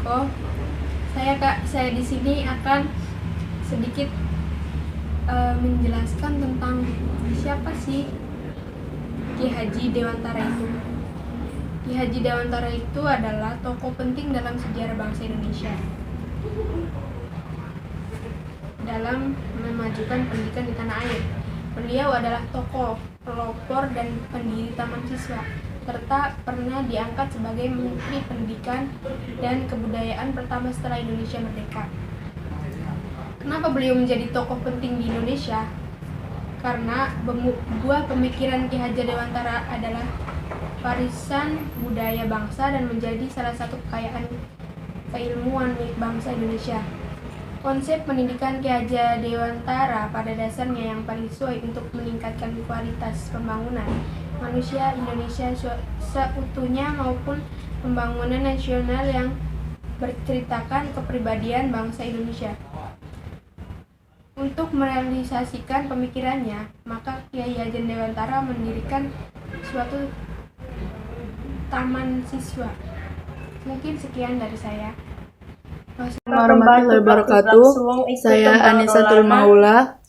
Atiko. Saya di sini akan sedikit menjelaskan tentang siapa sih Ki Haji Dewantara itu. Ki Haji Dewantara itu adalah tokoh penting dalam sejarah bangsa Indonesia dalam memajukan pendidikan di tanah air. Beliau adalah tokoh pelopor dan pendiri Taman Siswa, serta pernah diangkat sebagai Menteri Pendidikan dan Kebudayaan pertama setelah Indonesia merdeka. Kenapa beliau menjadi tokoh penting di Indonesia? Karena buah pemikiran Ki Haji Dewantara adalah warisan budaya bangsa dan menjadi salah satu kekayaan keilmuan milik bangsa Indonesia. Konsep pendidikan Ki Haji Dewantara pada dasarnya yang paling sesuai untuk meningkatkan kualitas pembangunan manusia Indonesia seutuhnya maupun pembangunan nasional yang berceritakan kepribadian bangsa Indonesia. Untuk merealisasikan pemikirannya, maka Ki Haji Dewantara mendirikan suatu taman siswa. Mungkin sekian dari saya. Warahmatullahi wabarakatuh. Saya Anisatul Maula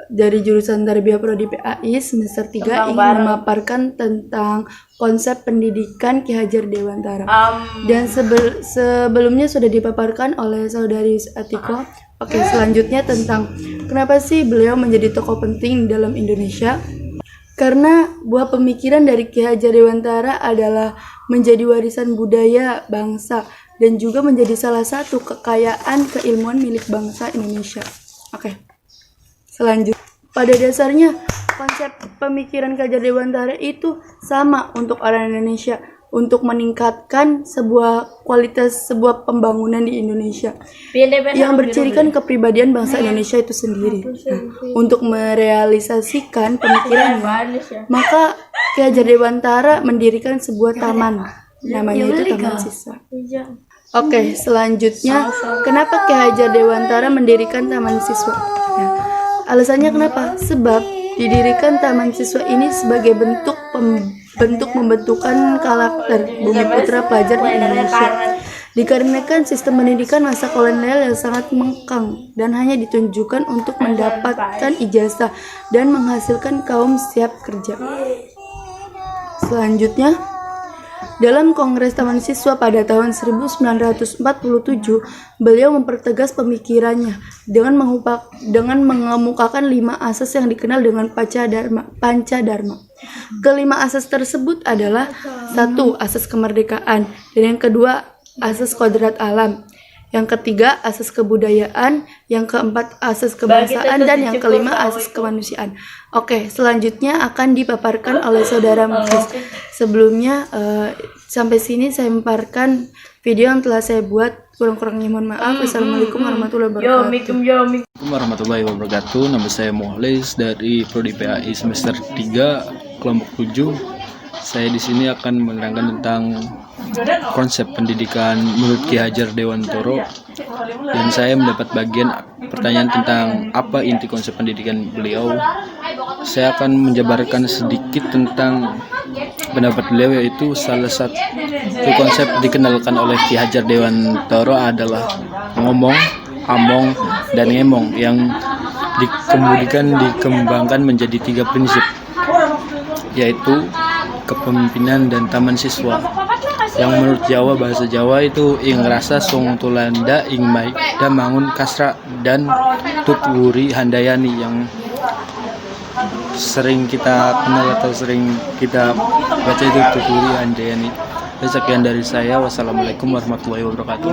dari jurusan Tarbiyah Prodi PAI semester 3 ingin memaparkan tentang konsep pendidikan Ki Haji Dewantara. Dan sebelumnya sudah dipaparkan oleh saudari Atiko. Oke, selanjutnya tentang kenapa sih beliau menjadi tokoh penting dalam Indonesia? Karena buah pemikiran dari Ki Haji Dewantara adalah menjadi warisan budaya bangsa dan juga menjadi salah satu kekayaan keilmuan milik bangsa Indonesia. Oke. Selanjutnya, pada dasarnya konsep pemikiran Ki Haji Dewantara itu sama untuk orang Indonesia, untuk meningkatkan kualitas sebuah pembangunan di Indonesia yang bercirikan kepribadian bangsa Indonesia itu sendiri. Untuk merealisasikan pemikirannya, maka Ki Haji Dewantara mendirikan sebuah taman, namanya itu Taman Siswa. Oke, selanjutnya kenapa Ki Haji Dewantara mendirikan Taman Siswa? Alasannya kenapa? Sebab didirikan Taman Siswa ini sebagai bentuk pembentukan karakter bumi putra pelajar di Indonesia. Dikarenakan sistem pendidikan masa kolonial yang sangat mengkang dan hanya ditunjukkan untuk mendapatkan ijazah dan menghasilkan kaum siap kerja. Selanjutnya, dalam Kongres Taman Siswa pada tahun 1947, beliau mempertegas pemikirannya dengan mengemukakan 5 asas yang dikenal dengan Pancadharma. Kelima asas tersebut adalah 1. Asas kemerdekaan, dan yang kedua asas kodrat alam, yang ketiga asas kebudayaan, yang keempat asas kebangsaan, dan yang kelima asas kemanusiaan. Oke, selanjutnya akan dipaparkan oleh saudara Mufis. Sebelumnya sampai sini saya memaparkan video yang telah saya buat. Kurang-kurangnya mohon maaf. Assalamualaikum warahmatullahi wabarakatuh. Warahmatullahi wabarakatuh. Nama saya Muhlis dari Prodi PAI semester 3 kelompok 7. Saya di sini akan menerangkan tentang konsep pendidikan menurut Ki Haji Dewantara, dan saya mendapat bagian pertanyaan tentang apa inti konsep pendidikan beliau. Saya akan menjabarkan sedikit tentang pendapat beliau, yaitu salah satu konsep dikenalkan oleh Ki Haji Dewantara adalah ngomong, among, dan ngemong yang kemudian dikembangkan menjadi 3 prinsip, yaitu kepemimpinan dan taman siswa. Yang menurut Jawa, bahasa Jawa itu ing rasa song tulanda ing mai dan mangun kasra dan tutwuri handayani, yang sering kita kenal atau sering kita baca itu tutwuri handayani. Sekian dari saya. Wassalamualaikum warahmatullahi wabarakatuh.